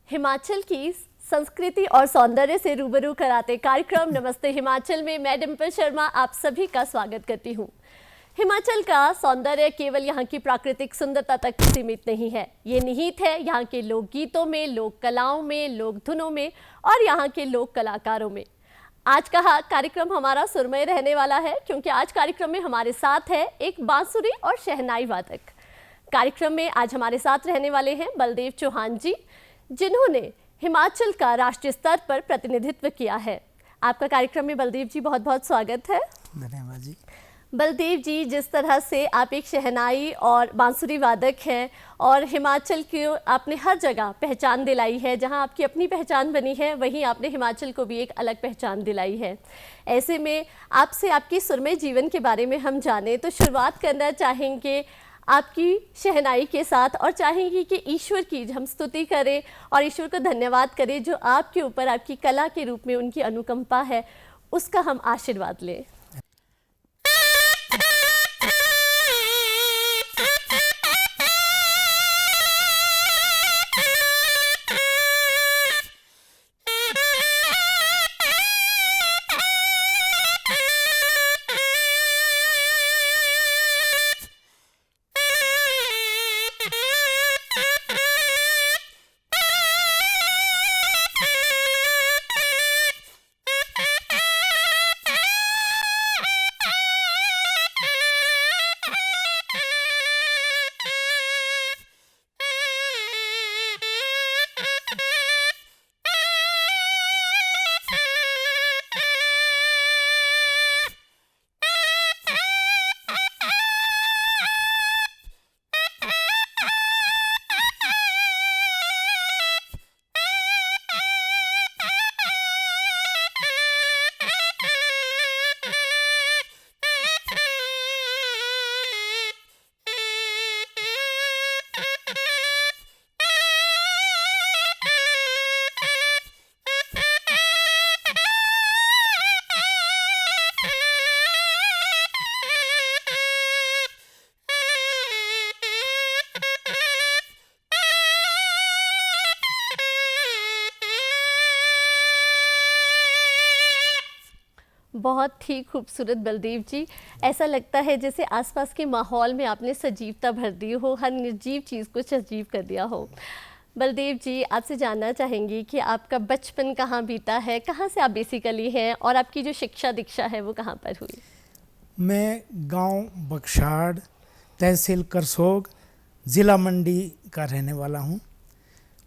हिमाचल की संस्कृति और सौंदर्य से रूबरू कराते कार्यक्रम नमस्ते हिमाचल में मैं डिम्पल शर्मा आप सभी का स्वागत करती हूँ। हिमाचल का सौंदर्य केवल यहाँ की प्राकृतिक सुंदरता तक सीमित नहीं है, ये निहित है यहाँ के लोकगीतों में, लोक कलाओं में, लोक धुनों में और यहाँ के लोक कलाकारों में। आज का कार्यक्रम हमारा सुरमय रहने वाला है क्योंकि आज कार्यक्रम में हमारे साथ है एक बांसुरी और शहनाई वादक। कार्यक्रम में आज हमारे साथ रहने वाले हैं बलदेव चौहान जी, जिन्होंने हिमाचल का राष्ट्रीय स्तर पर प्रतिनिधित्व किया है। आपका कार्यक्रम में बलदेव जी बहुत बहुत स्वागत है। धन्यवाद जी। बलदेव जी, जिस तरह से आप एक शहनाई और बांसुरी वादक हैं और हिमाचल की आपने हर जगह पहचान दिलाई है, जहां आपकी अपनी पहचान बनी है वहीं आपने हिमाचल को भी एक अलग पहचान दिलाई है। ऐसे में आपसे आपकी सुरमय जीवन के बारे में हम जाने तो शुरुआत करना चाहेंगे आपकी शहनाई के साथ और चाहेंगी कि ईश्वर की हम स्तुति करें और ईश्वर को धन्यवाद करें जो आपके ऊपर आपकी कला के रूप में उनकी अनुकंपा है, उसका हम आशीर्वाद लें। बहुत ही खूबसूरत बलदेव जी, ऐसा लगता है जैसे आसपास के माहौल में आपने सजीवता भर दी हो, हर निर्जीव चीज़ को सजीव कर दिया हो। बलदेव जी, आपसे जानना चाहेंगी कि आपका बचपन कहाँ बीता है, कहाँ से आप बेसिकली हैं और आपकी जो शिक्षा दीक्षा है वो कहाँ पर हुई? मैं गांव बक्साड़, तहसील करसोग, ज़िला मंडी का रहने वाला हूं।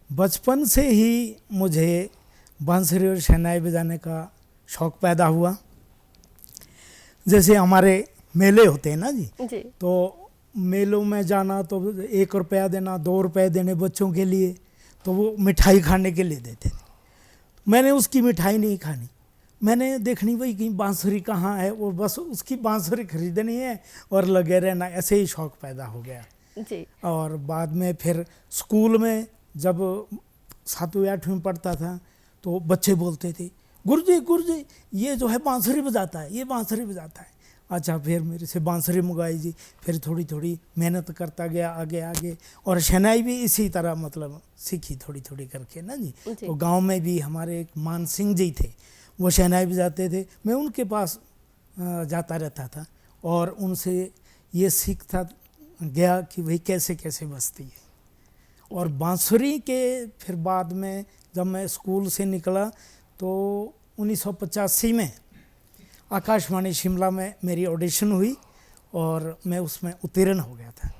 बचपन से ही मुझे बांसुरी और शहनाई बजाने का शौक़ पैदा हुआ। जैसे हमारे मेले होते हैं ना जी, तो मेलों में जाना तो 1 रुपया देना, 2 रुपये देने बच्चों के लिए, तो वो मिठाई खाने के लिए देते थे। मैंने उसकी मिठाई नहीं खानी, मैंने देखनी भाई कहीं बांसुरी कहाँ है और बस उसकी बांसुरी खरीदनी है और लगे रहना, ऐसे ही शौक़ पैदा हो गया जी। और बाद में फिर स्कूल में जब 7वीं 8वीं पढ़ता था तो बच्चे बोलते थे, गुरुजी ये जो है बांसुरी बजाता है, ये बांसुरी बजाता है। अच्छा, फिर मेरे से बांसुरी मंगाई जी, फिर थोड़ी थोड़ी मेहनत करता गया आगे और शहनाई भी इसी तरह मतलब सीखी थोड़ी थोड़ी करके ना जी। तो गांव में भी हमारे एक मान सिंह जी थे, वो शहनाई बजाते थे, मैं उनके पास जाता रहता था और उनसे ये सीखता गया कि भाई कैसे कैसे बजती है। और बांसुरी के फिर बाद में जब मैं स्कूल से निकला तो 1985 में आकाशवाणी शिमला में मेरी ऑडिशन हुई और मैं उसमें उत्तीर्ण हो गया था।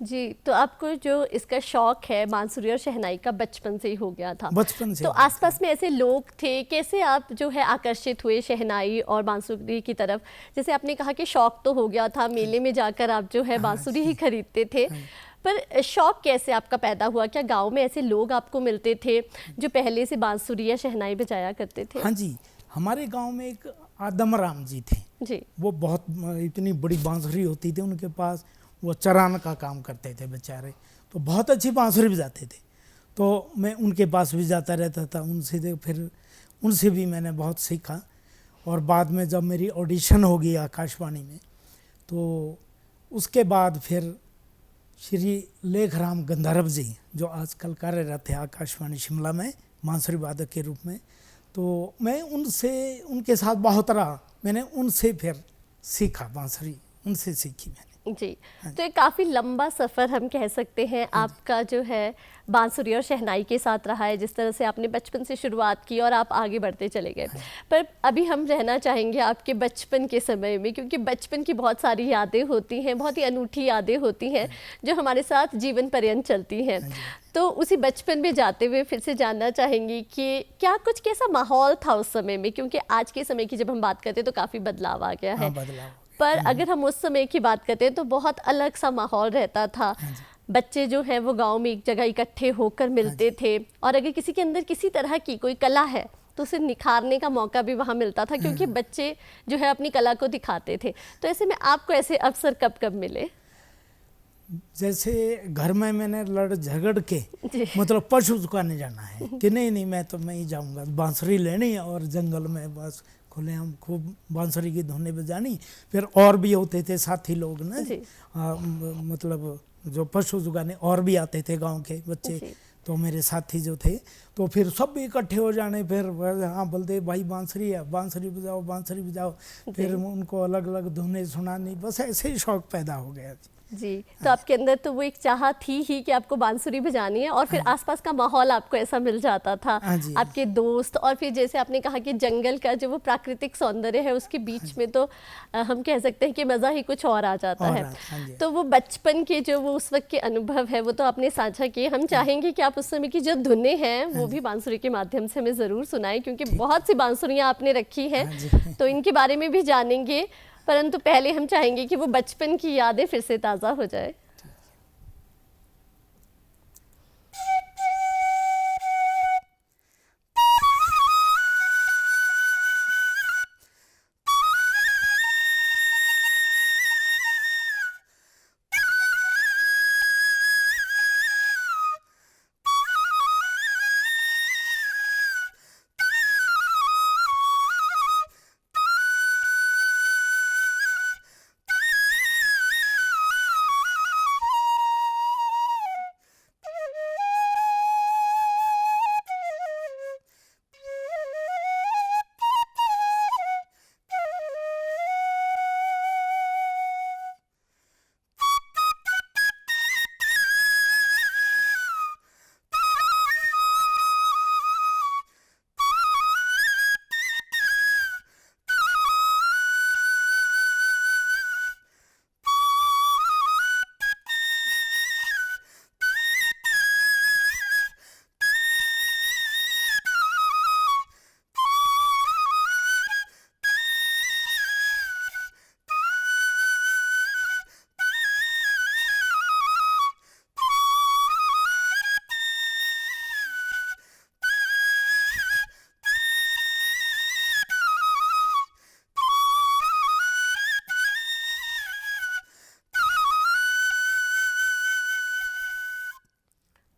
जी, तो आपको जो इसका शौक है बांसुरी और शहनाई का बचपन से ही हो गया था? बचपन से। तो आसपास में ऐसे लोग थे, कैसे आप जो है आकर्षित हुए शहनाई और बांसुरी की तरफ? जैसे आपने कहा कि शौक तो हो गया था, मेले में जाकर आप जो है बांसुरी ही खरीदते थे, पर शौक कैसे आपका पैदा हुआ? क्या गांव में ऐसे लोग आपको मिलते थे जो पहले से बांसुरी या शहनाई बजाया करते थे? हाँ जी, हमारे गांव में एक आदम राम जी थे जी। वो बहुत इतनी बड़ी बांसुरी होती थी उनके पास, वो चरान का काम करते थे बेचारे, तो बहुत अच्छी बांसुरी बजाते थे। तो मैं उनके पास भी जाता रहता था, फिर उनसे भी मैंने बहुत सीखा। और बाद में जब मेरी ऑडिशन हो गई आकाशवाणी में, तो उसके बाद फिर श्री लेखराम गंधर्व जी जो आजकल कार्यरत है आकाशवाणी शिमला में बांसुरी वादक के रूप में, तो मैं उनके साथ बहुत रहा। मैंने उनसे फिर सीखा, बांसुरी उनसे सीखी मैंने। जी, तो एक काफ़ी लंबा सफ़र हम कह सकते हैं आपका जो है बांसुरी और शहनाई के साथ रहा है, जिस तरह से आपने बचपन से शुरुआत की और आप आगे बढ़ते चले गए। पर अभी हम रहना चाहेंगे आपके बचपन के समय में, क्योंकि बचपन की बहुत सारी यादें होती हैं, बहुत ही अनूठी यादें होती हैं जो हमारे साथ जीवन पर्यंत चलती हैं। तो उसी बचपन में जाते हुए फिर से जानना चाहेंगी कि क्या कुछ कैसा माहौल था उस समय में, क्योंकि आज के समय की जब हम बात करते हैं तो काफ़ी बदलाव आ गया है। पर अगर हम उस समय की बात करते हैं तो बहुत अलग सा माहौल रहता था। बच्चे जो हैं वो गांव में एक जगह इकट्ठे होकर मिलते थे, और अगर किसी के अंदर किसी तरह की कोई कला है तो उसे निखारने का मौका भी वहाँ मिलता था, क्योंकि बच्चे जो है अपनी कला को दिखाते थे। तो ऐसे में आपको ऐसे अवसर कब कब मिले? जैसे घर में मैंने लड़ झगड़ के मतलब पशु चुकाने जाना है कि नहीं मैं ही जाऊंगा, बांसुरी लेनी है और जंगल में बस खुलेआम खूब बांसुरी की धुनें बजानी। फिर और भी होते थे साथी लोग ना, मतलब जो पशु चुगाने और भी आते थे गांव के बच्चे, तो मेरे साथी जो थे तो फिर सब इकट्ठे हो जाने। फिर हाँ बोलते भाई बांसुरी है, बांसुरी बजाओ बांसुरी बजाओ। फिर उनको अलग अलग धुनें सुनानी, बस ऐसे ही शौक पैदा हो गया जी। तो आपके अंदर तो वो एक चाह थी ही कि आपको बांसुरी बजानी है, और फिर आसपास का माहौल आपको ऐसा मिल जाता था, आपके दोस्त, और फिर जैसे आपने कहा कि जंगल का जो वो प्राकृतिक सौंदर्य है उसके बीच में तो हम कह सकते हैं कि मज़ा ही कुछ और आ जाता है। तो वो बचपन के जो वो उस वक्त के अनुभव है वो तो आपने साझा किए। हम चाहेंगे कि आप उस समय की जो धुनें हैं वो भी बांसुरी के माध्यम से हमें ज़रूर सुनाएं, क्योंकि बहुत सी बांसुरियाँ आपने रखी हैं, तो इनके बारे में भी जानेंगे। परंतु पहले हम चाहेंगे कि वो बचपन की यादें फिर से ताज़ा हो जाए।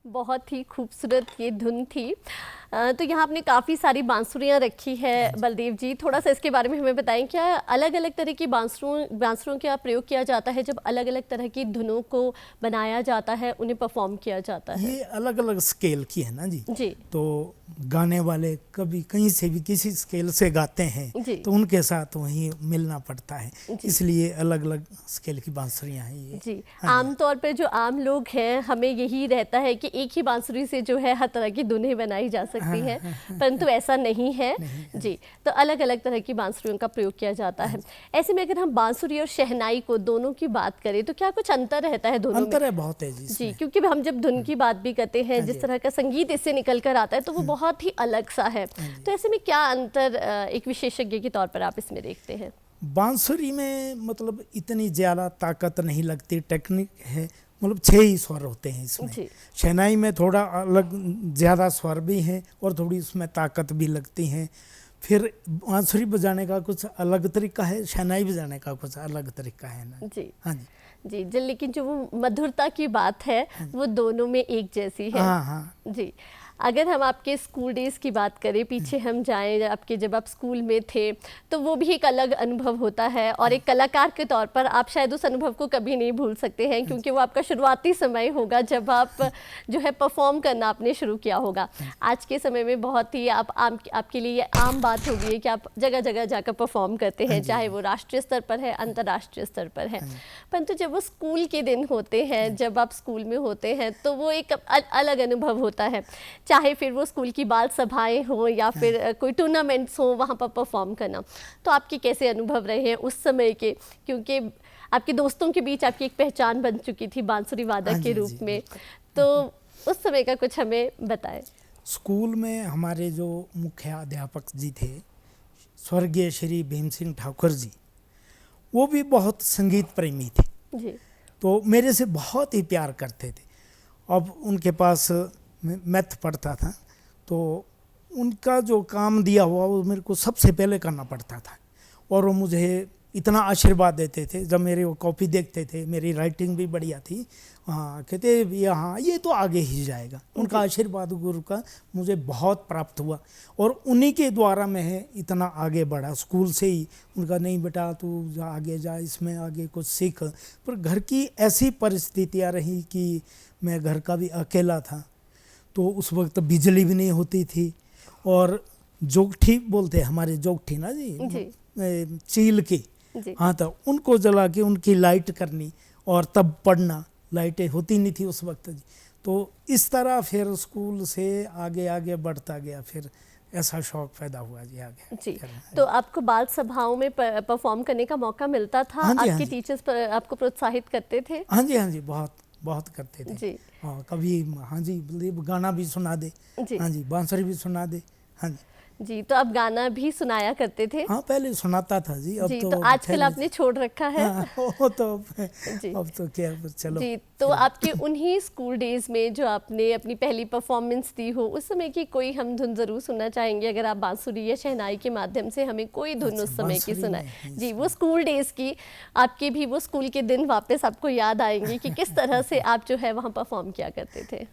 बहुत ही खूबसूरत ये धुन थी। तो यहाँ आपने काफ़ी सारी बांसुरियाँ रखी है बलदेव जी, थोड़ा सा इसके बारे में हमें बताएं। क्या अलग अलग तरह की बांसुरों का प्रयोग किया जाता है जब अलग अलग तरह की धुनों को बनाया जाता है, उन्हें परफॉर्म किया जाता है? ये अलग अलग स्केल की है ना जी। तो गाने वाले कभी कहीं से भी किसी स्केल से गाते हैं तो उनके साथ वहीं मिलना पड़ता है, इसलिए अलग अलग स्केल की बांसुरियाँ हैं ये जी। आमतौर पर जो आम लोग हैं हमें यही रहता है कि एक ही बांसुरी से जो है हर तरह की धुनें बनाई जा सकती है, परंतु ऐसा नहीं है जी। तो अलग अलग तरह की बांसुरियों का प्रयोग किया जाता है। ऐसे में अगर हम बांसुरी और शहनाई को दोनों की बात करें तो क्या कुछ अंतर रहता है दोनों में? अंतर है, बहुत है जी, क्योंकि हम जब धुन की बात भी करते हैं, जिस तरह का संगीत इससे निकल कर आता है तो वो बहुत ही अलग सा है। तो ऐसे में क्या अंतर एक विशेषज्ञ के तौर पर आप इसमें देखते हैं? बांसुरी में मतलब इतनी ज़्यादा ताकत नहीं लगती, टेक्निक है, मतलब 6 ही स्वर होते हैं इसमें। शहनाई में थोड़ा अलग ज़्यादा स्वर भी हैं और थोड़ी उसमें ताकत भी लगती हैं। फिर बांसुरी बजाने का कुछ अलग तरीका है, शहनाई बजाने का कुछ अलग तरीका है ना जी। हाँ जी जी, लेकिन जो वो मधुरता की बात है वो दोनों में एक जैसी है। हाँ। जी। अगर हम आपके स्कूल डेज़ की बात करें, पीछे हम जाएं, आपके जब आप स्कूल में थे, तो वो भी एक अलग अनुभव होता है और एक कलाकार के तौर पर आप शायद उस अनुभव को कभी नहीं भूल सकते हैं, क्योंकि वो आपका शुरुआती समय होगा जब आप जो है परफॉर्म करना आपने शुरू किया होगा। आज के समय में बहुत ही आपके लिए ये आम बात हो गई है कि आप जगह जगह जाकर परफॉर्म करते हैं, चाहे वो राष्ट्रीय स्तर पर है, अंतर्राष्ट्रीय स्तर पर है। परंतु जब वो स्कूल के दिन होते हैं, जब आप स्कूल में होते हैं, तो वो एक अलग अनुभव होता है। चाहे फिर वो स्कूल की बाल सभाएं हो या फिर कोई टूर्नामेंट्स हो, वहाँ पर परफॉर्म करना। तो आपके कैसे अनुभव रहे हैं उस समय के, क्योंकि आपके दोस्तों के बीच आपकी एक पहचान बन चुकी थी बांसुरी वादक के रूप में, तो उस समय का कुछ हमें बताएं। स्कूल में हमारे जो मुख्य अध्यापक जी थे, स्वर्गीय श्री भीम सिंह ठाकुर जी, वो भी बहुत संगीत प्रेमी थे जी। तो मेरे से बहुत ही प्यार करते थे। अब उनके पास मैथ पढ़ता था तो उनका जो काम दिया हुआ वो मेरे को सबसे पहले करना पड़ता था, और वो मुझे इतना आशीर्वाद देते थे। जब मेरे वो कॉपी देखते थे, मेरी राइटिंग भी बढ़िया थी, हाँ कहते यहाँ ये तो आगे ही जाएगा। उनका आशीर्वाद गुरु का मुझे बहुत प्राप्त हुआ और उन्हीं के द्वारा मैं इतना आगे बढ़ा। स्कूल से ही उनका, नहीं बेटा तू आगे जा, इसमें आगे कुछ सीख। पर घर की ऐसी परिस्थितियाँ रही कि मैं घर का भी अकेला था, तो उस वक्त बिजली भी नहीं होती थी, और जोगठी बोलते हमारे जोगठी ना जी, चील की, हाँ, तो उनको जला के उनकी लाइट करनी और तब पढ़ना। लाइटें होती नहीं थी उस वक्त जी। तो इस तरह फिर स्कूल से आगे आगे बढ़ता गया, फिर ऐसा शौक पैदा हुआ जी आगे जी। तो आपको बाल सभाओं में परफॉर्म करने का मौका मिलता था? हाँ जी, आपके टीचर्स पर आपको प्रोत्साहित करते थे? हाँ जी, हाँ जी, बहुत बहुत करते थे जी। हाँ, कभी हाँ जी गाना भी सुना दे जी। हाँ जी, बांसुरी भी सुना दे हाँ जी। जी, तो आप गाना भी सुनाया करते थे? हाँ, पहले सुनाता था जी, अब जी, तो आजकल आपने छोड़ रखा है। हाँ, वो तो जी। अब तो क्या, चलो जी, तो आपके उन्हीं स्कूल डेज में जो आपने अपनी पहली परफॉर्मेंस दी हो, उस समय की कोई हम धुन ज़रूर सुनना चाहेंगे। अगर आप बांसुरी या शहनाई के माध्यम से हमें कोई धुन उस समय की सुनाए। जी, वो स्कूल डेज की, आपके भी वो स्कूल के दिन वापस आपको याद आएंगे कि किस तरह से आप जो है वहाँ परफॉर्म किया करते थे।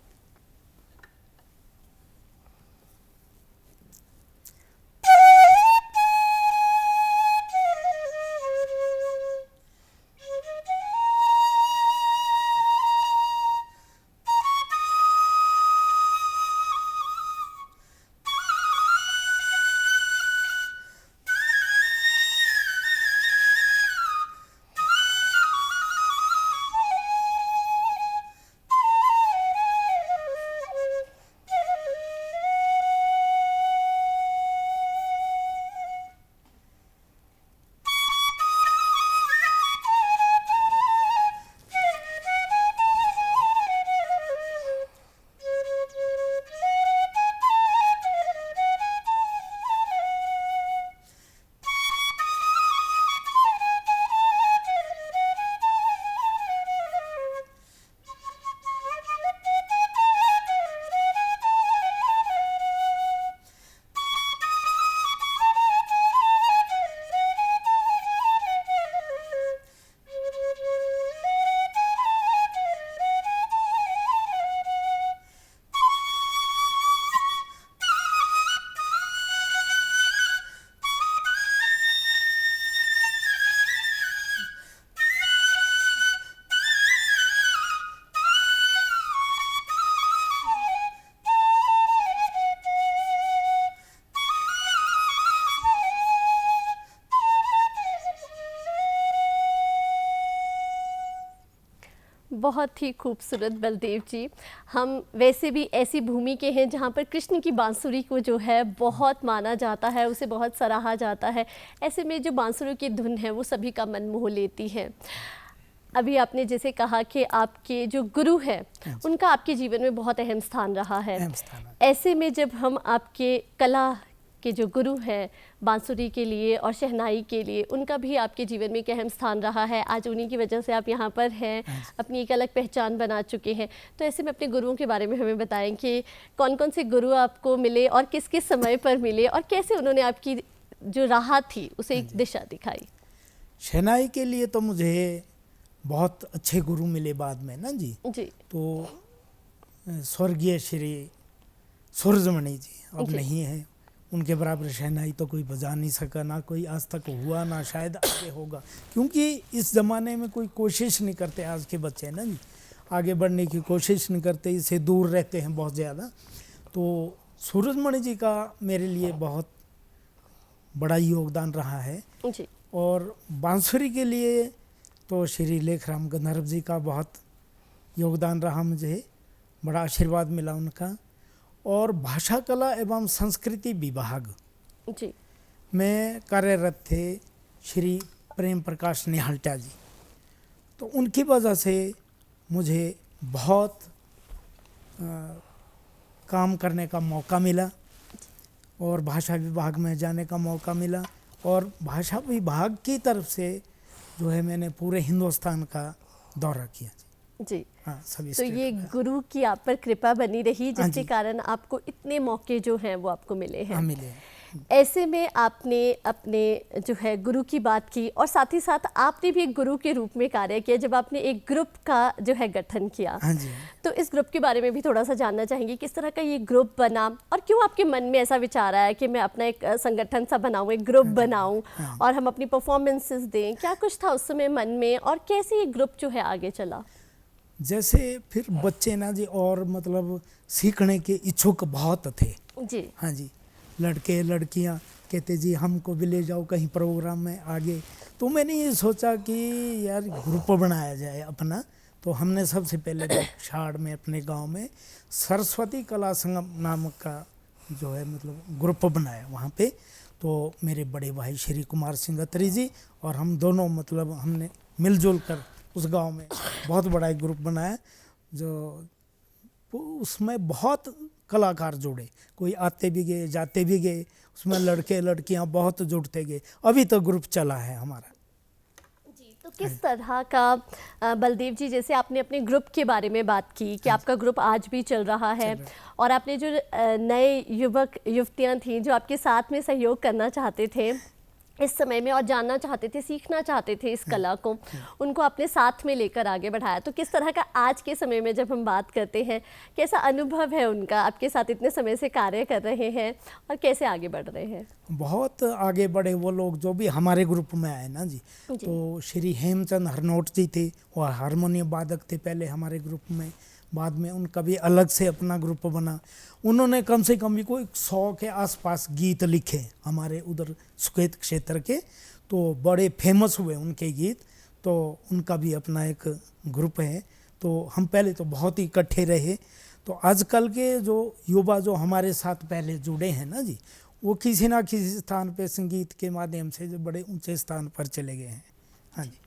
बहुत ही खूबसूरत बलदेव जी। हम वैसे भी ऐसी भूमि के हैं जहाँ पर कृष्ण की बांसुरी को जो है बहुत माना जाता है, उसे बहुत सराहा जाता है। ऐसे में जो बांसुरी की धुन है वो सभी का मन मोह लेती है। अभी आपने जैसे कहा कि आपके जो गुरु हैं उनका आपके जीवन में बहुत अहम स्थान रहा है। ऐसे में जब हम आपके कला के जो गुरु हैं बांसुरी के लिए और शहनाई के लिए, उनका भी आपके जीवन में एक अहम स्थान रहा है। आज उन्हीं की वजह से आप यहाँ पर हैं, अपनी एक अलग पहचान बना चुके हैं। तो ऐसे में अपने गुरुओं के बारे में हमें बताएं कि कौन कौन से गुरु आपको मिले और किस किस समय पर मिले और कैसे उन्होंने आपकी जो राह थी उसे एक दिशा दिखाई। शहनाई के लिए तो मुझे बहुत अच्छे गुरु मिले बाद में ना जी। जी। तो स्वर्गीय श्री सूरजमणि जी अब जी। नहीं है, उनके बराबर शहनाई तो कोई बजा नहीं सका, ना कोई आज तक हुआ, ना शायद आगे होगा, क्योंकि इस ज़माने में कोई कोशिश नहीं करते आज के बच्चे ना जी, आगे बढ़ने की कोशिश नहीं करते, इससे दूर रहते हैं बहुत ज़्यादा। तो सूरजमणि जी का मेरे लिए बहुत बड़ा योगदान रहा है। जी। और बांसुरी के लिए तो श्री लेखराम गंधर्व जी का बहुत योगदान रहा, मुझे बड़ा आशीर्वाद मिला उनका। और भाषा कला एवं संस्कृति विभाग जी। में कार्यरत थे श्री प्रेम प्रकाश निहाल्टा जी, तो उनकी वजह से मुझे बहुत काम करने का मौका मिला और भाषा विभाग में जाने का मौका मिला। और भाषा विभाग की तरफ से जो है मैंने पूरे हिंदुस्तान का दौरा किया जी। हाँ, सभी तो स्टेटों ये का। गुरु की आप पर कृपा बनी रही, हाँ जिसके जी। कारण आपको इतने मौके जो हैं वो आपको मिले हैं। हाँ, मिले हैं। ऐसे में आपने अपने जो है गुरु की बात की और साथ ही साथ आपने भी एक गुरु के रूप में कार्य किया जब आपने एक ग्रुप का जो है गठन किया। हाँ जी। तो इस ग्रुप के बारे में भी थोड़ा सा जानना चाहेंगे, किस तरह का ये ग्रुप बना और क्यों आपके मन में ऐसा विचार आया कि मैं अपना एक संगठन सा बनाऊं, एक ग्रुप बनाऊं और हम अपनी परफॉर्मेंसेस दें। क्या कुछ था उस समय मन में और कैसे ये ग्रुप जो है आगे चला? जैसे फिर बच्चे ना जी और मतलब सीखने के इच्छुक बहुत थे। जी। हाँ जी, लड़के लड़कियां कहते जी हमको भी ले जाओ कहीं प्रोग्राम में आगे। तो मैंने ये सोचा कि यार ग्रुप बनाया जाए अपना। तो हमने सबसे पहले छाड़ में अपने गांव में सरस्वती कला संगम नामक का जो है मतलब ग्रुप बनाया वहाँ पे। तो मेरे बड़े भाई श्री कुमार सिंह अत्री जी और हम दोनों मतलब हमने मिलजुल कर उस गांव में बहुत बड़ा एक ग्रुप बनाया, जो उसमें बहुत कलाकार जुड़े, कोई आते भी गए जाते भी गए, उसमें लड़के लड़कियां बहुत जुड़ते गए। अभी तो ग्रुप चला है हमारा। जी। तो किस तरह का बलदेव जी, जैसे आपने अपने ग्रुप के बारे में बात की कि आपका ग्रुप आज भी चल रहा है और आपने जो नए युवक युवतियां थी जो आपके साथ में सहयोग करना चाहते थे इस समय में और जानना चाहते थे, सीखना चाहते थे इस कला को, उनको अपने साथ में लेकर आगे बढ़ाया। तो किस तरह का आज के समय में जब हम बात करते हैं, कैसा अनुभव है उनका, आपके साथ इतने समय से कार्य कर रहे हैं और कैसे आगे बढ़ रहे हैं? बहुत आगे बढ़े वो लोग जो भी हमारे ग्रुप में आए ना जी। तो श्री हेमचंद हरनोट जी थे, वो हारमोनियम वादक थे पहले हमारे ग्रुप में, बाद में उनका भी अलग से अपना ग्रुप बना। उन्होंने कम से कम भी कोई 100 के आसपास गीत लिखे हमारे उधर सुकेत क्षेत्र के, तो बड़े फेमस हुए उनके गीत। तो उनका भी अपना एक ग्रुप है। तो हम पहले तो बहुत ही इकट्ठे रहे। तो आजकल के जो युवा जो हमारे साथ पहले जुड़े हैं ना जी, वो किसी ना किसी स्थान पे संगीत के माध्यम से जो बड़े ऊंचे स्थान पर चले गए हैं। हाँ जी।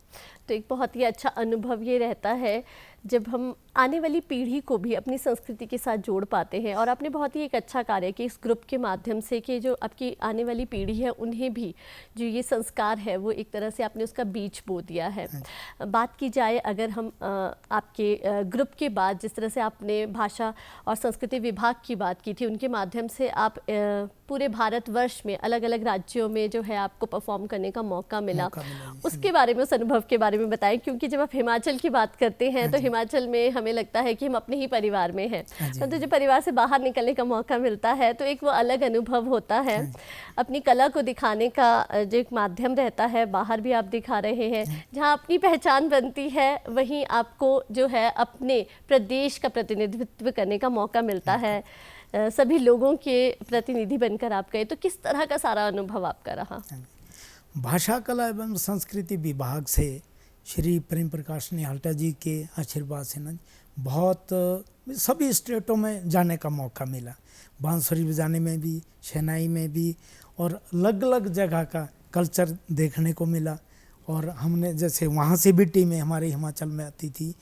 तो एक बहुत ही अच्छा अनुभव ये रहता है जब हम आने वाली पीढ़ी को भी अपनी संस्कृति के साथ जोड़ पाते हैं। और आपने बहुत ही एक अच्छा कार्य किया इस ग्रुप के माध्यम से कि जो आपकी आने वाली पीढ़ी है उन्हें भी जो ये संस्कार है वो एक तरह से आपने उसका बीज बो दिया है। बात की जाए अगर हम आपके ग्रुप के बाद जिस तरह से आपने भाषा और संस्कृति विभाग की बात की थी, उनके माध्यम से आप पूरे भारतवर्ष में अलग अलग राज्यों में जो है आपको परफॉर्म करने का मौका मिला, उसके बारे में, उस अनुभव के बारे में बताएं। क्योंकि जब आप हिमाचल की बात करते हैं तो हिमाचल में हमें लगता है कि हम अपने ही परिवार में हैं, तो जब परिवार से बाहर निकलने का मौका मिलता है तो एक वो अलग अनुभव होता है। अपनी कला को दिखाने का जो एक माध्यम रहता है, बाहर भी आप दिखा रहे हैं, जहाँ अपनी पहचान बनती है वहीं आपको जो है अपने प्रदेश का प्रतिनिधित्व करने का मौका मिलता है, सभी लोगों के प्रतिनिधि बनकर आप गए। तो किस तरह का सारा अनुभव आपका रहा? भाषा कला एवं संस्कृति विभाग से श्री प्रेम प्रकाश निहाल्टा जी के आशीर्वाद से ना बहुत सभी स्टेटों में जाने का मौका मिला, बांसुरी बजाने में भी, शहनाई में भी, और अलग अलग जगह का कल्चर देखने को मिला। और हमने जैसे वहाँ से भी टीमें हमारे हिमाचल में आती थी,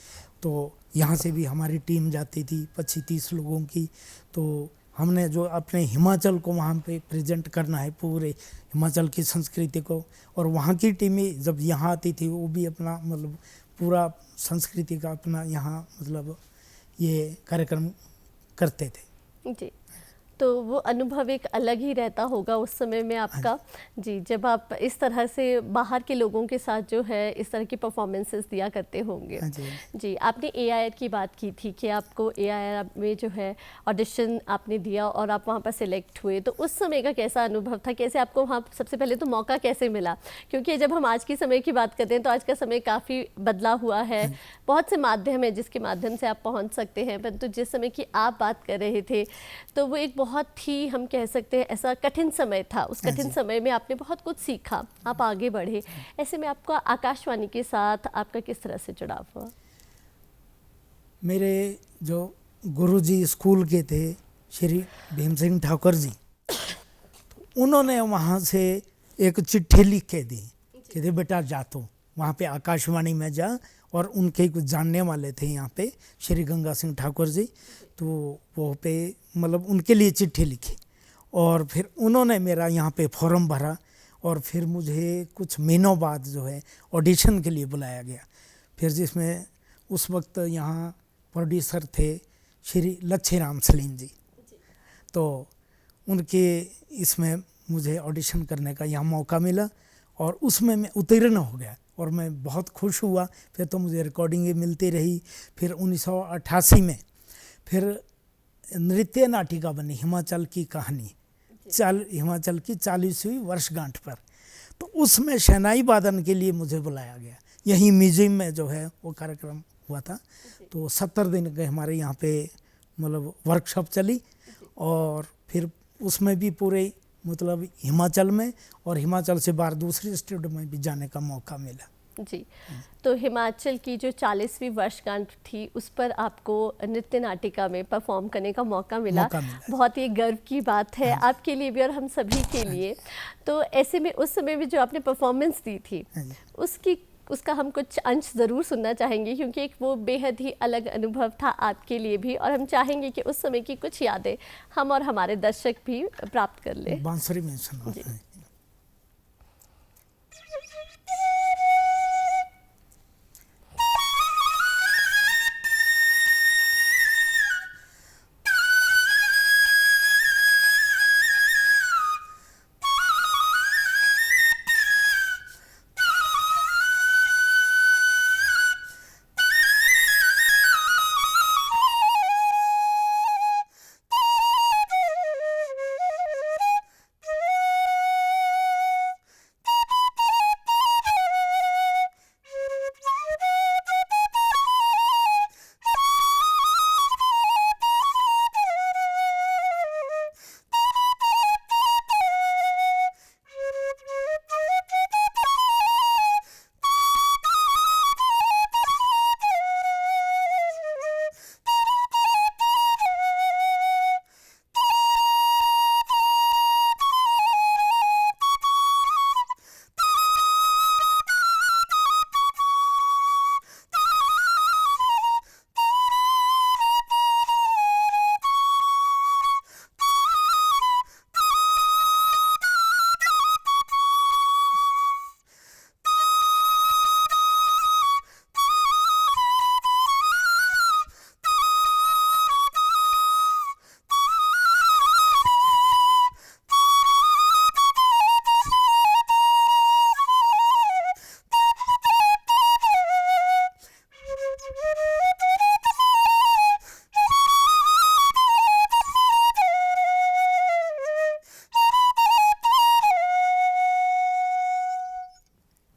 तो यहाँ से भी हमारी टीम जाती थी 25-30 लोगों की। तो हमने जो अपने हिमाचल को वहाँ पे प्रेजेंट करना है, पूरे हिमाचल की संस्कृति को, और वहाँ की टीमें जब यहाँ आती थी वो भी अपना मतलब पूरा संस्कृति का अपना यहाँ मतलब ये कार्यक्रम करते थे। जी। तो वो अनुभव एक अलग ही रहता होगा उस समय में आपका। जी, जब आप इस तरह से बाहर के लोगों के साथ जो है इस तरह की परफॉर्मेंसेस दिया करते होंगे। हाँ जी। जी, आपने एआईआर की बात की थी कि आपको एआईआर में जो है ऑडिशन आपने दिया और आप वहाँ पर सिलेक्ट हुए, तो उस समय का कैसा अनुभव था? कैसे आपको वहाँ सबसे पहले तो मौका कैसे मिला? क्योंकि जब हम आज के समय की बात करते हैं तो आज का समय काफ़ी बदला हुआ है, बहुत से माध्यम है जिसके माध्यम से आप पहुँच सकते हैं, परंतु जिस समय की आप बात कर रहे थे तो वो एक बहुत ही, हम कह सकते हैं, ऐसा कठिन समय था। उस कठिन समय में आपने बहुत कुछ सीखा, आप आगे बढ़े। ऐसे में आपका आकाशवाणी के साथ आपका किस तरह से जुड़ाव हुआ? मेरे जो गुरुजी स्कूल के थे श्री भीम सिंह ठाकुर जी, उन्होंने वहाँ से एक चिट्ठी लिख के दी कि दे बेटा जा तो वहाँ पे आकाशवाणी में जा, और उनके कुछ जानने वाले थे यहाँ पे श्री गंगा सिंह ठाकुर जी, तो वो पे मतलब उनके लिए चिट्ठी लिखी और फिर उन्होंने मेरा यहाँ पे फॉर्म भरा और फिर मुझे कुछ महीनों बाद जो है ऑडिशन के लिए बुलाया गया। फिर जिसमें उस वक्त यहाँ प्रोड्यूसर थे श्री लच्छीराम सलीम जी, तो उनके इसमें मुझे ऑडिशन करने का यहाँ मौका मिला और उसमें मैं उत्तीर्ण हो गया और मैं बहुत खुश हुआ। फिर तो मुझे रिकॉर्डिंगें मिलती रही। फिर 1988 में फिर नृत्य नाटिका बनी हिमाचल की कहानी, हिमाचल की 40वीं वर्षगांठ पर, तो उसमें शहनाई वादन के लिए मुझे बुलाया गया। यहीं म्यूजियम में जो है वो कार्यक्रम हुआ था। तो 70 दिन के हमारे यहाँ पे मतलब वर्कशॉप चली और फिर उसमें भी पूरे मतलब हिमाचल में और हिमाचल से बाहर दूसरे स्टेट में भी जाने का मौका मिला। जी, तो हिमाचल की जो 40वीं वर्षगांठ थी उस पर आपको नृत्य नाटिका में परफॉर्म करने का मौका मिला। बहुत ही गर्व की बात है आपके लिए भी और हम सभी के लिए। तो ऐसे में उस समय में जो आपने परफॉर्मेंस दी थी उसका हम कुछ अंश ज़रूर सुनना चाहेंगे, क्योंकि एक वो बेहद ही अलग अनुभव था आपके लिए भी, और हम चाहेंगे कि उस समय की कुछ यादें हम और हमारे दर्शक भी प्राप्त कर लें। बांसुरी में सुना है।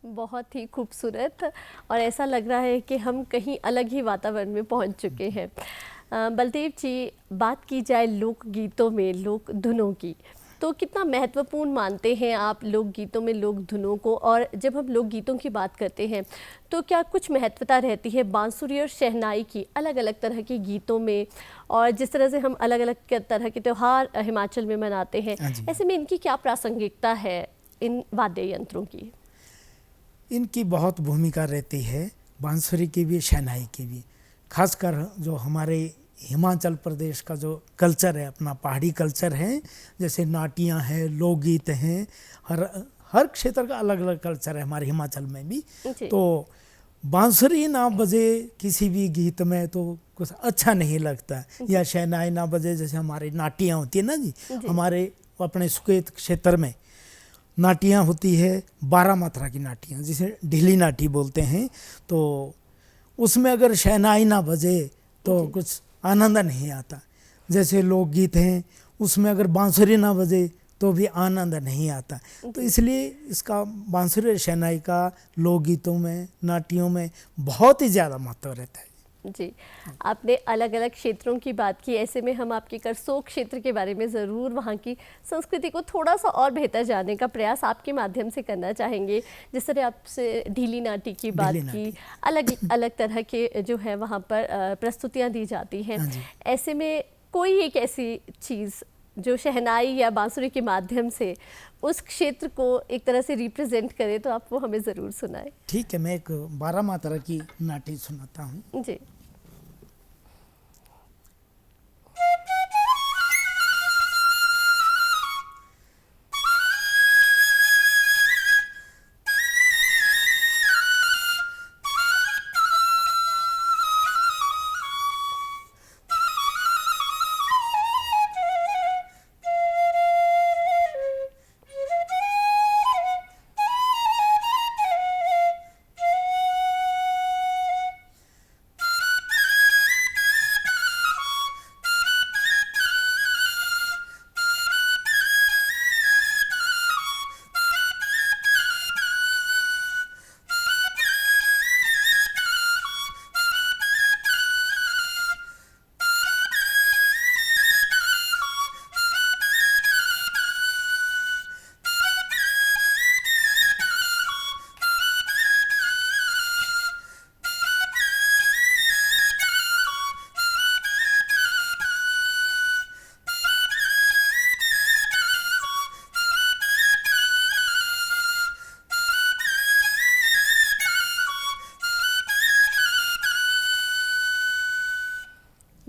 बहुत ही खूबसूरत, और ऐसा लग रहा है कि हम कहीं अलग ही वातावरण में पहुंच चुके हैं। बलदेव जी, बात की जाए लोकगीतों में लोक धुनों की, तो कितना महत्वपूर्ण मानते हैं आप लोकगीतों में लोक धुनों को? और जब हम लोकगीतों की बात करते हैं तो क्या कुछ महत्वता रहती है बांसुरी और शहनाई की अलग अलग तरह के गीतों में? और जिस तरह से हम अलग अलग तरह के त्यौहार हिमाचल में मनाते हैं, ऐसे में इनकी क्या प्रासंगिकता है, इन वाद्य यंत्रों की? इनकी बहुत भूमिका रहती है, बांसुरी की भी शहनाई की भी। खासकर जो हमारे हिमाचल प्रदेश का जो कल्चर है, अपना पहाड़ी कल्चर है, जैसे नाटियाँ हैं, लोकगीत हैं, हर क्षेत्र का अलग अलग कल्चर है हमारे हिमाचल में भी। तो बांसुरी ना बजे किसी भी गीत में तो कुछ अच्छा नहीं लगता, या शहनाई ना बजे, जैसे हमारी नाटियाँ होती है ना जी, हमारे अपने सुकेत क्षेत्र में नाटियाँ होती है, 12 मात्रा की नाटियाँ जिसे ढीली नाटी बोलते हैं, तो उसमें अगर शहनाई ना बजे तो कुछ आनंद नहीं आता। जैसे लोकगीत हैं, उसमें अगर बांसुरी ना बजे तो भी आनंद नहीं आता। तो इसलिए इसका बांसुरी और शहनाई का लोकगीतों में, नाटियों में बहुत ही ज़्यादा महत्व रहता है। जी, आपने अलग अलग क्षेत्रों की बात की, ऐसे में हम आपके करसोग क्षेत्र के बारे में ज़रूर वहाँ की संस्कृति को थोड़ा सा और बेहतर जानने का प्रयास आपके माध्यम से करना चाहेंगे। जिस तरह आपसे ढीली नाटी की बात की, अलग अलग तरह के जो है वहाँ पर प्रस्तुतियाँ दी जाती हैं, ऐसे में कोई एक ऐसी चीज़ जो शहनाई या बांसुरी के माध्यम से उस क्षेत्र को एक तरह से रिप्रेजेंट करे, तो आप वो हमें ज़रूर सुनाएं। ठीक है, मैं एक 12 मात्रा की नाटी सुनाता हूँ। जी।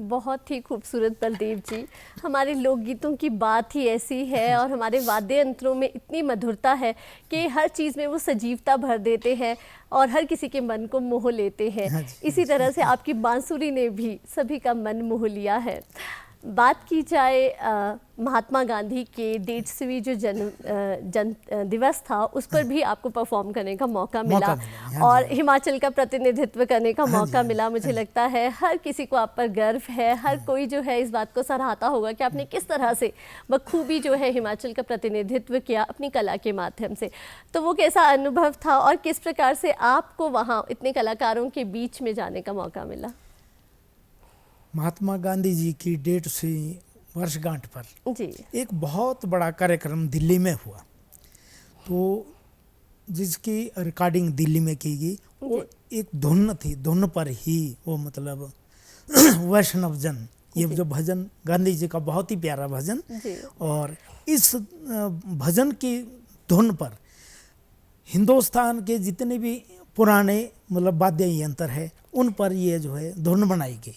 बहुत ही खूबसूरत बलदेव जी, हमारे लोकगीतों की बात ही ऐसी है और हमारे वाद्य यंत्रों में इतनी मधुरता है कि हर चीज़ में वो सजीवता भर देते हैं और हर किसी के मन को मोह लेते हैं। इसी तरह से आपकी बांसुरी ने भी सभी का मन मोह लिया है। बात की जाए महात्मा गांधी के 150वीं जो जन्म दिवस था, उस पर भी आपको परफॉर्म करने का मौका मिला और हिमाचल का प्रतिनिधित्व करने का मौका मिला। मुझे लगता है हर किसी को आप पर गर्व है, हर कोई जो है इस बात को सराहता होगा कि आपने किस तरह से बखूबी जो है हिमाचल का प्रतिनिधित्व किया अपनी कला के माध्यम से। तो वो कैसा अनुभव था और किस प्रकार से आपको वहाँ इतने कलाकारों के बीच में जाने का मौका मिला? महात्मा गांधी जी की 150वीं वर्षगांठ पर जी एक बहुत बड़ा कार्यक्रम दिल्ली में हुआ, तो जिसकी रिकॉर्डिंग दिल्ली में की गई। वो एक धुन थी, धुन पर ही वो मतलब वैष्णव जन, ये जो भजन गांधी जी का बहुत ही प्यारा भजन, और इस भजन की धुन पर हिंदुस्तान के जितने भी पुराने मतलब वाद्य यंत्र है उन पर ये जो है धुन बनाई गई।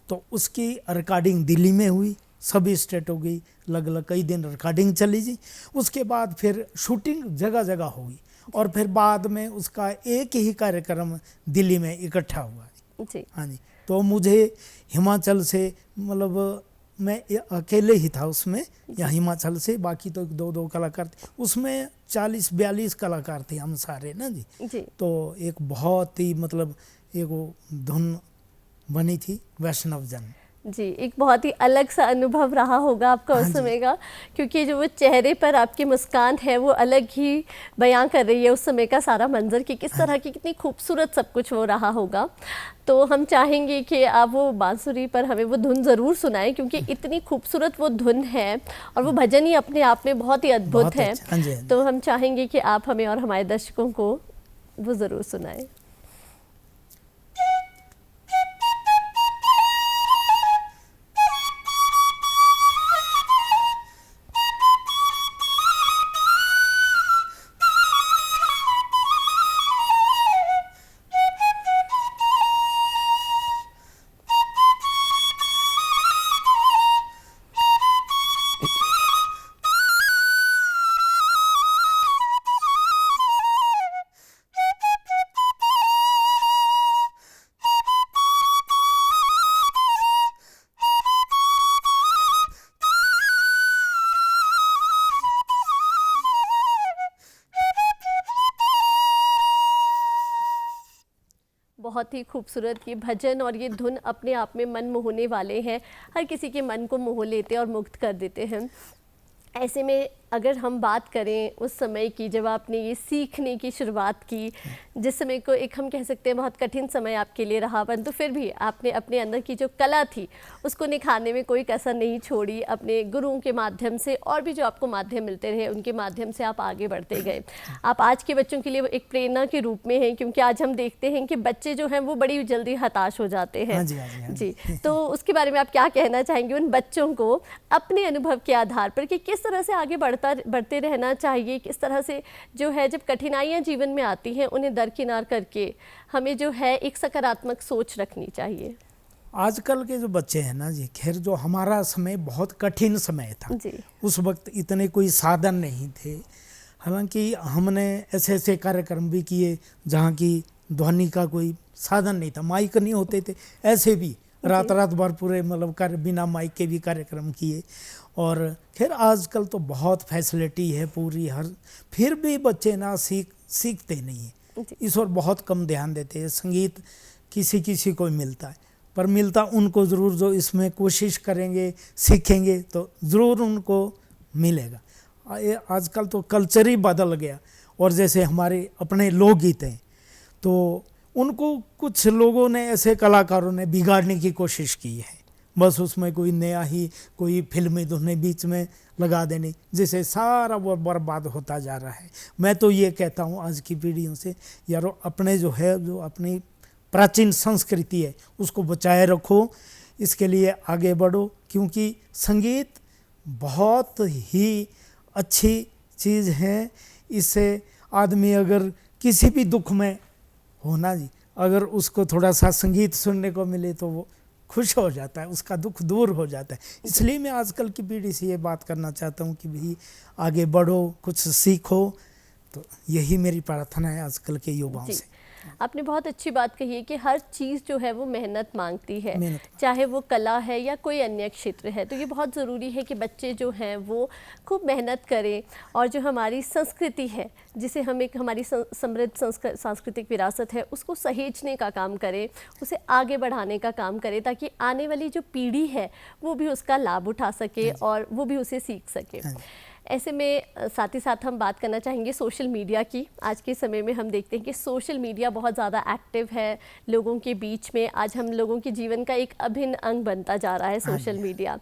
तो उसकी रिकॉर्डिंग दिल्ली में हुई, सभी स्टेट हो गई, अलग अलग कई दिन रिकॉर्डिंग चली जी। उसके बाद फिर शूटिंग जगह जगह हुई और फिर बाद में उसका एक ही कार्यक्रम दिल्ली में इकट्ठा हुआ जी। हाँ जी, तो मुझे हिमाचल से मतलब मैं अकेले ही था उसमें, या हिमाचल से बाकी तो दो कलाकार थे उसमें, 40-42 कलाकार थे हम सारे ना जी। तो एक बहुत ही मतलब एक वो धुन बनी थी वैष्णव जन जी। एक बहुत ही अलग सा अनुभव रहा होगा आपका उस समय का, क्योंकि जो वो चेहरे पर आपकी मुस्कान है वो अलग ही बयां कर रही है उस समय का सारा मंजर कि किस तरह की कितनी खूबसूरत सब कुछ वो रहा होगा। तो हम चाहेंगे कि आप वो बांसुरी पर हमें वो धुन ज़रूर सुनाएं, क्योंकि इतनी खूबसूरत वो धुन है और वो भजन ही अपने आप में बहुत ही अद्भुत है। तो हम चाहेंगे कि आप हमें और हमारे दर्शकों को वो ज़रूर सुनाएं। बहुत ही खूबसूरत ये भजन और ये धुन अपने आप में मन मोहने वाले हैं, हर किसी के मन को मोह लेते हैं और मुग्ध कर देते हैं। ऐसे में अगर हम बात करें उस समय की जब आपने ये सीखने की शुरुआत की, जिस समय को एक हम कह सकते हैं बहुत कठिन समय आपके लिए रहा, परंतु फिर भी आपने अपने अंदर की जो कला थी उसको निखारने में कोई कसर नहीं छोड़ी। अपने गुरुओं के माध्यम से और भी जो आपको माध्यम मिलते रहे उनके माध्यम से आप आगे बढ़ते गए। आप आज के बच्चों के लिए एक प्रेरणा के रूप में हैं, क्योंकि आज हम देखते हैं कि बच्चे जो हैं वो बड़ी जल्दी हताश हो जाते हैं। हाँ जी, हाँ जी, हाँ जी। जी, तो उसके बारे में आप क्या कहना चाहेंगे उन बच्चों को अपने अनुभव के आधार पर कि किस तरह से आगे बढ़ते रहना चाहिए, किस तरह से जो है जब कठिनाइयाँ जीवन में आती हैं उन्हें दरकिनार करके हमें जो है एक सकारात्मक सोच रखनी चाहिए? आजकल के जो बच्चे हैं ना जी, खैर जो हमारा समय बहुत कठिन समय था जी। उस वक्त इतने कोई साधन नहीं थे। हालांकि हमने ऐसे ऐसे कार्यक्रम भी किए जहाँ की ध्वनि का कोई साधन नहीं था, माइक नहीं होते थे, ऐसे भी रात रात भर पूरे मतलब बिना माइक के भी कार्यक्रम किए। और खैर आजकल तो बहुत फैसिलिटी है पूरी, हर फिर भी बच्चे ना सीखते नहीं हैं, इस और बहुत कम ध्यान देते हैं। संगीत किसी किसी को मिलता है, पर मिलता उनको ज़रूर जो इसमें कोशिश करेंगे, सीखेंगे तो ज़रूर उनको मिलेगा। ये आजकल तो कल्चर ही बदल गया। और जैसे हमारे अपने लोकगीत हैं तो उनको कुछ लोगों ने, ऐसे कलाकारों ने बिगाड़ने की कोशिश की है, बस उसमें कोई नया ही कोई फिल्मी धुनें बीच में लगा देनी, जिससे सारा वो बर्बाद होता जा रहा है। मैं तो ये कहता हूँ आज की पीढ़ियों से, यारो अपने जो है जो अपनी प्राचीन संस्कृति है उसको बचाए रखो, इसके लिए आगे बढ़ो, क्योंकि संगीत बहुत ही अच्छी चीज़ है। इससे आदमी अगर किसी भी दुख में हो ना जी, अगर उसको थोड़ा सा संगीत सुनने को मिले तो वो खुश हो जाता है, उसका दुख दूर हो जाता है। इसलिए मैं आजकल की पीढ़ी से ये बात करना चाहता हूँ कि भाई आगे बढ़ो, कुछ सीखो, तो यही मेरी प्रार्थना है आजकल के युवाओं से। आपने बहुत अच्छी बात कही है कि हर चीज़ जो है वो मेहनत मांगती है, चाहे वो कला है या कोई अन्य क्षेत्र है। तो ये बहुत ज़रूरी है कि बच्चे जो हैं वो खूब मेहनत करें और जो हमारी संस्कृति है, जिसे हम एक हमारी समृद्ध सांस्कृतिक विरासत है, उसको सहेजने का काम करें, उसे आगे बढ़ाने का काम करें, ताकि आने वाली जो पीढ़ी है वो भी उसका लाभ उठा सके और वो भी उसे सीख सके। ऐसे में साथ ही साथ हम बात करना चाहेंगे सोशल मीडिया की। आज के समय में हम देखते हैं कि सोशल मीडिया बहुत ज़्यादा एक्टिव है लोगों के बीच में। आज हम लोगों के जीवन का एक अभिन्न अंग बनता जा रहा है सोशल मीडिया।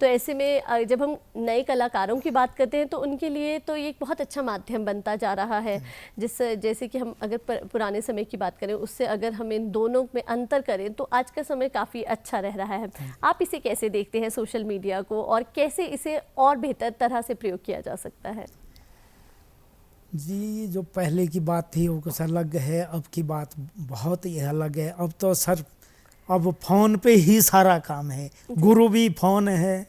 तो ऐसे में जब हम नए कलाकारों की बात करते हैं तो उनके लिए तो ये एक बहुत अच्छा माध्यम बनता जा रहा है। जैसे कि हम अगर पुराने समय की बात करें उससे अगर हम इन दोनों में अंतर करें तो आज का समय काफ़ी अच्छा रह रहा है। आप इसे कैसे देखते हैं सोशल मीडिया को, और कैसे इसे और बेहतर तरह से प्रयोग किया जा सकता है? जी, जो पहले की बात थी वो कुछ अलग है, अब की बात बहुत ही अलग है। अब तो सर अब फ़ोन पे ही सारा काम है, गुरु भी फ़ोन है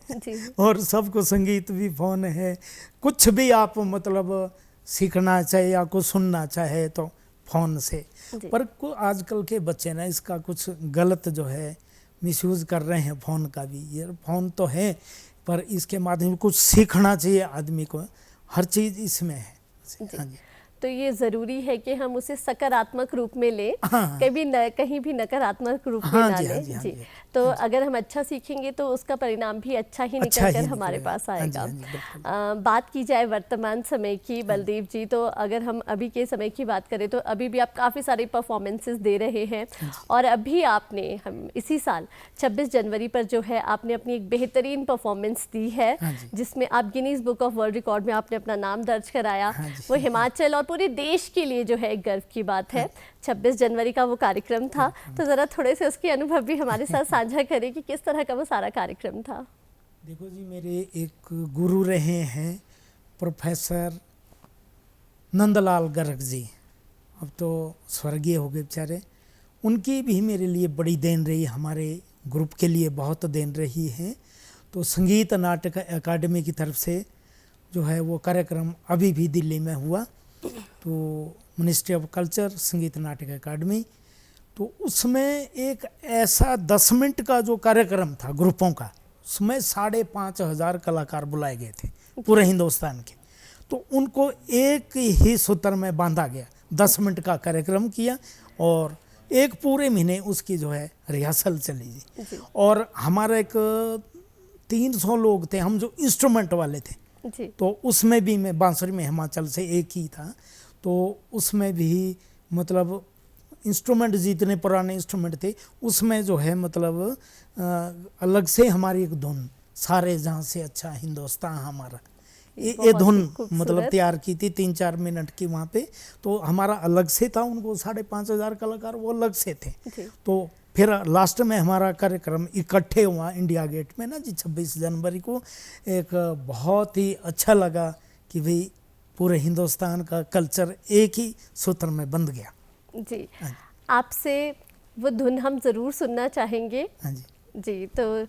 और सबको संगीत भी फ़ोन है। कुछ भी आप मतलब सीखना चाहे या कुछ सुनना चाहे तो फ़ोन से। पर आजकल के बच्चे ना इसका कुछ गलत जो है मिसयूज़ कर रहे हैं फ़ोन का भी। ये फ़ोन तो है पर इसके माध्यम से कुछ सीखना चाहिए आदमी को, हर चीज़ इसमें है। हाँ जी। तो ये ज़रूरी है कि हम उसे सकारात्मक रूप में लें, कहीं भी नकारात्मक रूप में ना लें। जी, तो अगर हम अच्छा सीखेंगे तो उसका परिणाम भी अच्छा ही निकल कर हमारे पास आएगा। बात की जाए वर्तमान समय की बलदेव जी, तो अगर हम अभी के समय की बात करें तो अभी भी आप काफ़ी सारी परफॉर्मेंसेस दे रहे हैं, और अभी आपने हम इसी साल 26 जनवरी पर जो है आपने अपनी एक बेहतरीन परफॉर्मेंस दी है, जिसमें आप Guinness book of world record में आपने अपना नाम दर्ज कराया। वो हिमाचल और पूरे देश के लिए जो है एक गर्व की बात है। 26 जनवरी का वो कार्यक्रम था, तो ज़रा थोड़े से उसके अनुभव भी हमारे साथ साझा करें कि किस तरह का वो सारा कार्यक्रम था। देखो जी, मेरे एक गुरु रहे हैं प्रोफेसर नंदलाल गर्ग जी, अब तो स्वर्गीय हो गए बेचारे। उनकी भी मेरे लिए बड़ी देन रही, हमारे ग्रुप के लिए बहुत देन रही है। तो संगीत नाटक अकादमी की तरफ से जो है वो कार्यक्रम अभी भी दिल्ली में हुआ, तो मिनिस्ट्री ऑफ कल्चर संगीत नाटक अकादमी, तो उसमें एक ऐसा 10 मिनट का जो कार्यक्रम था ग्रुपों का, उसमें 5,500 कलाकार बुलाए गए थे पूरे हिंदुस्तान के। तो उनको एक ही सूत्र में बांधा गया, 10 मिनट का कार्यक्रम किया और एक पूरे महीने उसकी जो है रिहर्सल चली जी। जी। और हमारा एक 300 लोग थे हम जो इंस्ट्रूमेंट वाले थे, जी। तो उसमें भी मैं बांसुरी में हिमाचल से एक ही था, तो उसमें भी मतलब इंस्ट्रूमेंट जितने पुराने इंस्ट्रूमेंट थे उसमें जो है मतलब अलग से हमारी एक धुन, सारे जहाँ से अच्छा हिंदुस्तान हमारा, ये बहुत धुन ही खूबसूरत। मतलब तैयार की थी 3-4 मिनट की वहाँ पे, तो हमारा अलग से था, उनको 5,500 कलाकार वो अलग से थे। जी। तो फिर लास्ट में हमारा कार्यक्रम इकट्ठे हुआ इंडिया गेट में ना जी 26 जनवरी को, एक बहुत ही अच्छा लगा कि भाई पूरे हिंदुस्तान का कल्चर एक ही सूत्र में बंध गया। जी। हाँ जी। आपसे वो धुन हम ज़रूर सुनना चाहेंगे। हाँ जी। जी, तो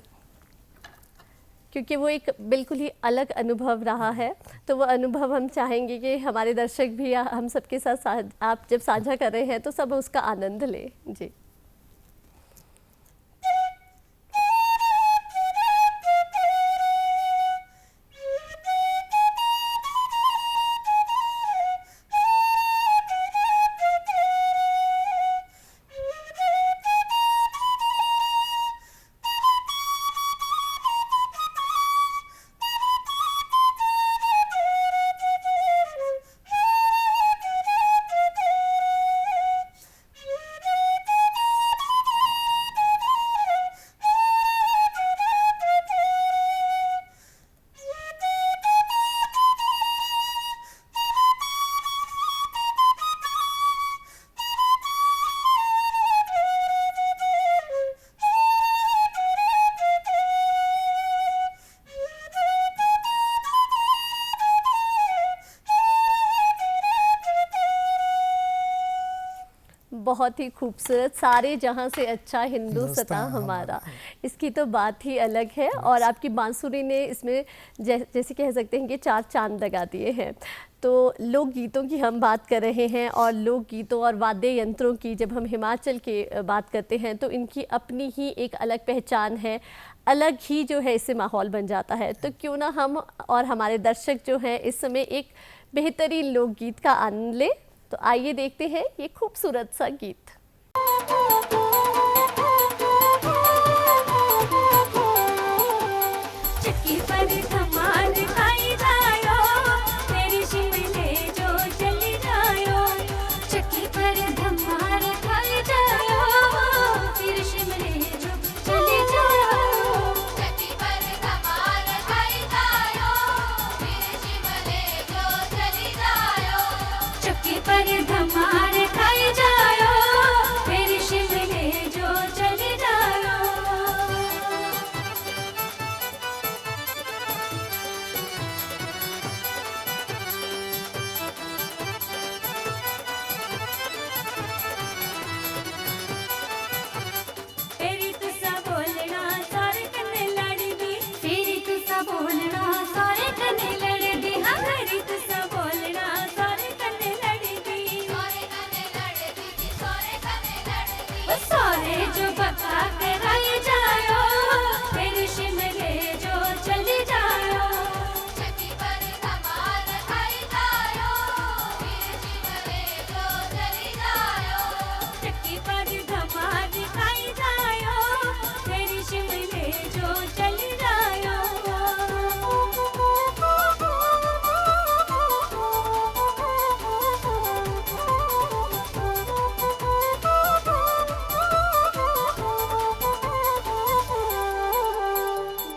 क्योंकि वो एक बिल्कुल ही अलग अनुभव रहा है, तो वो अनुभव हम चाहेंगे कि हमारे दर्शक भी हम सबके साथ आप जब साझा कर रहे हैं तो सब उसका आनंद लें। जी। बहुत ही खूबसूरत, सारे जहाँ से अच्छा हिंदुस्तान हमारा, इसकी तो बात ही अलग है। और आपकी बांसुरी ने इसमें जैसे कह सकते हैं कि 4 चांद लगा दिए हैं। तो लोकगीतों की हम बात कर रहे हैं, और लोकगीतों और वाद्य यंत्रों की जब हम हिमाचल की बात करते हैं तो इनकी अपनी ही एक अलग पहचान है, अलग ही जो है इससे माहौल बन जाता है। तो क्यों ना हम और हमारे दर्शक जो हैं इस समय एक बेहतरीन लोकगीत का आनंद लें। तो आइए देखते हैं ये खूबसूरत सा गीत। चक्की पर धमाल खाई जायो, मेरी शिमले जो चली जायो। चक्की पर धमाल खाई जायो, फिर शिमले जो चली जायो। चक्की पर धमाल खाई जायो, फिर शिमले जो चली जायो। चक्की पर धमाल खाई जायो, फिर शिमले जो चली जायो। फेरी तुसा बोलना सारे कन्ने लड़दी, फेरी तुसा बोलना सारे कन्ने लड़दी। हाँ फेरी तुसा बोलना सारे कन्ने लड़दी, सारे कन्ने लड़दी, सारे कन्ने लड़दी। ओ सारे जो बका कराई जायो, फिर शिमले जो चली जायो। चक्की पर धमाल खाई जायो, फिर शिमले जो चली जायो। चक्की पर धमाल खाई जायो, फिर शिमले जो चली जायो।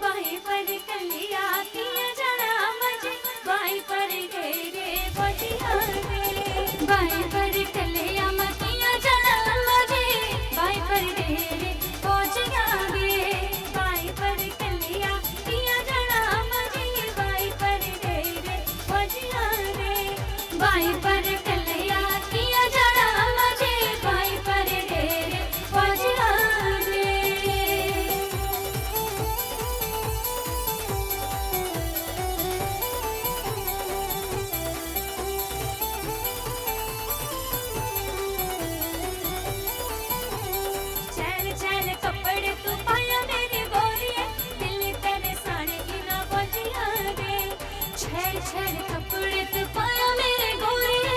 बाई पर कलिया किया जाना मजे, बाई पर घेरे बढ़िया रे। बाई पर कलिया मकिया जाना मजे, बाई पर घेरे पहुंचिया गे। बाई पर कलिया किया जाना मजे, बाई पर घेरे पहुंचिया रे। बाई पर कलिया किया जाना मजे, बाई पर घेरे पहुंचिया रे। छैल छैल कपड़े तू पाया मेरी गोरिये, दिल तेरे साड़े की ना बजिया रे। छैल छैल कपड़े तू पाया मेरे गोरिये,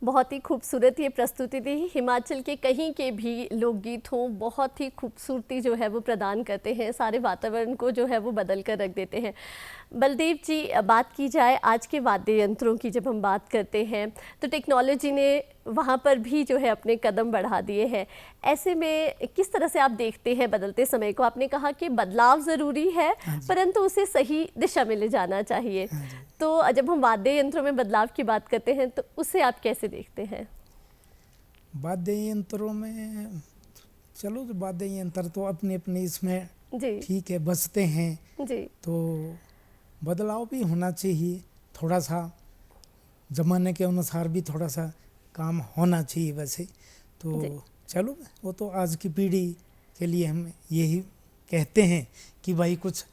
बहुत ही खूबसूरत ये प्रस्तुति थी। हिमाचल के कहीं के भी लोकगीत हों, बहुत ही खूबसूरती जो है वो प्रदान करते हैं, सारे वातावरण को जो है वो बदल कर रख देते हैं। बलदेव जी, बात की जाए आज के वाद्य यंत्रों की, जब हम बात करते हैं तो टेक्नोलॉजी ने वहाँ पर भी जो है अपने कदम बढ़ा दिए हैं। ऐसे में किस तरह से आप देखते हैं बदलते समय को? आपने कहा कि बदलाव ज़रूरी है, परंतु उसे सही दिशा में ले जाना चाहिए। तो जब हम वाद्य यंत्रों में बदलाव की बात करते हैं तो उसे आप कैसे देखते हैं? वाद्य यंत्रों में चलो, तो वाद्य यंत्र तो अपने अपने इसमें जी ठीक है, बजते हैं, जी तो बदलाव भी होना चाहिए। थोड़ा सा ज़माने के अनुसार भी थोड़ा सा काम होना चाहिए वैसे तो। जी। चलो, वो तो आज की पीढ़ी के लिए हम यही कहते हैं कि भाई कुछ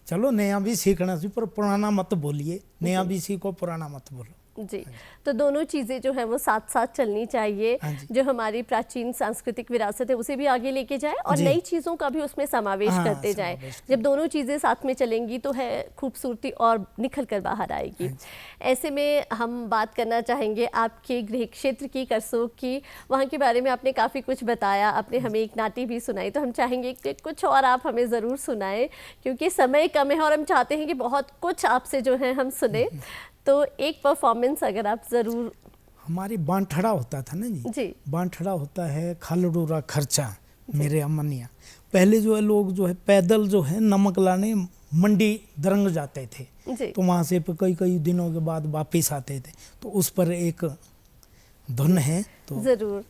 चलो नया भी सीखना चाहिए, पर पुराना मत बोलिए। नया भी सीखो, पुराना मत बोलो। जी, तो दोनों चीज़ें जो है वो साथ साथ चलनी चाहिए। हाँ जी। जो हमारी प्राचीन सांस्कृतिक विरासत है उसे भी आगे लेके जाए और जी। नई चीज़ों का भी उसमें समावेश हाँ, करते जाएं। समावेश जब दोनों चीज़ें साथ में चलेंगी तो है खूबसूरती और निखर कर बाहर आएगी। ऐसे में हम बात करना चाहेंगे आपके गृह क्षेत्र की, करसोग की। वहाँ के बारे में आपने काफ़ी कुछ बताया, आपने हमें एक नाटी भी सुनाई, तो हम चाहेंगे कि कुछ और आप हमें ज़रूर सुनाएं, क्योंकि समय कम है और हम चाहते हैं कि बहुत कुछ आपसे जो है हम सुने। तो एक परफॉर्मेंस अगर आप ज़रूर। हमारी बांठड़ा होता था ना जी, जी बांठड़ा होता है, खालडूरा खर्चा मेरे अमनिया। पहले जो है लोग जो है पैदल जो है नमक लाने मंडी दरंग जाते थे, जी तो वहाँ से कई कई दिनों के बाद वापस आते थे। तो उस पर एक धुन है, तो ज़रूर।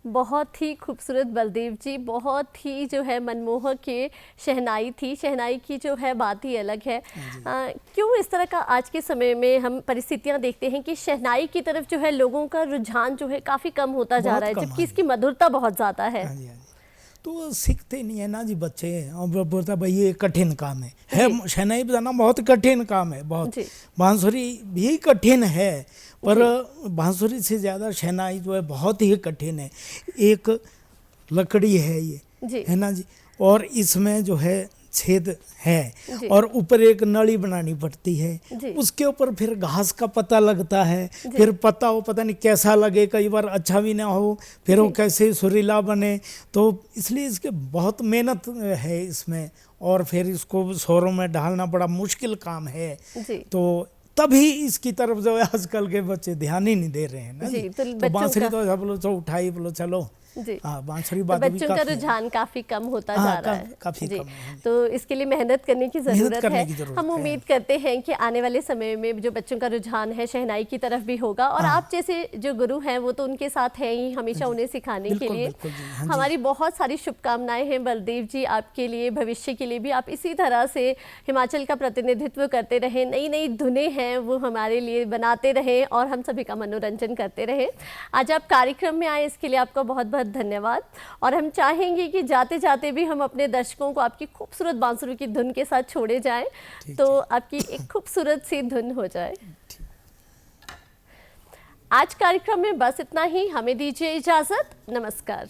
बहुत ही खूबसूरत बलदेव जी, बहुत ही जो है मनमोहक ये शहनाई थी। शहनाई की जो है बात ही अलग है। क्यों इस तरह का आज के समय में हम परिस्थितियां देखते हैं कि शहनाई की तरफ जो है लोगों का रुझान जो है काफ़ी कम होता जा रहा है, बहुत कम, जबकि हाँ इसकी मधुरता बहुत ज़्यादा है। हाँ जी, हाँ जी। तो सीखते नहीं है ना जी बच्चे, और बोलता भाई ये कठिन काम है। शहनाई बजाना बहुत कठिन काम है, बहुत। जी। बांसुरी भी कठिन है, पर बांसुरी से ज़्यादा शहनाई जो है बहुत ही कठिन है। एक लकड़ी है ये, जी है ना जी, और इसमें जो है छेद है, जी। और ऊपर एक नली बनानी पड़ती है। जी। उसके ऊपर फिर घास का पत्ता लगता है, फिर पत्ता वो पता नहीं कैसा लगे, कई बार अच्छा भी ना हो, फिर वो कैसे सुरीला बने। तो इसलिए इसके बहुत मेहनत है इसमें, और फिर इसको स्वरों में ढालना बड़ा मुश्किल काम है। जी तो तभी इसकी तरफ जो है आजकल के बच्चे ध्यान ही नहीं दे रहे हैं ना जी, जी। तो तो बच्चों बांसुरी का- तो ऐसा बोलो तो उठाई, बोलो चलो। जी, हाँ, बांसुरी तो बात भी बच्चों का काफी है। रुझान काफ़ी कम होता हाँ, जा रहा है। काफी जी, कम है। तो इसके लिए मेहनत करने की ज़रूरत करने है। की ज़रूरत हम है। उम्मीद करते हैं कि आने वाले समय में जो बच्चों का रुझान है शहनाई की तरफ भी होगा, और आप जैसे जो गुरु हैं वो तो उनके साथ हैं ही हमेशा उन्हें सिखाने के बिल्कुल, लिए। बिल्कुल जी, हाँ जी। हमारी बहुत सारी शुभकामनाएं हैं बलदेव जी आपके लिए, भविष्य के लिए भी आप इसी तरह से हिमाचल का प्रतिनिधित्व करते रहें, नई नई धुनें हैं वो हमारे लिए बनाते रहें और हम सभी का मनोरंजन करते रहें। आज आप कार्यक्रम में आए, इसके लिए आपका बहुत बहुत धन्यवाद। और हम चाहेंगे कि जाते जाते भी हम अपने दर्शकों को आपकी खूबसूरत बांसुरी की धुन के साथ छोड़े जाएं, तो आपकी एक खूबसूरत सी धुन हो जाए। आज कार्यक्रम में बस इतना ही, हमें दीजिए इजाज़त, नमस्कार।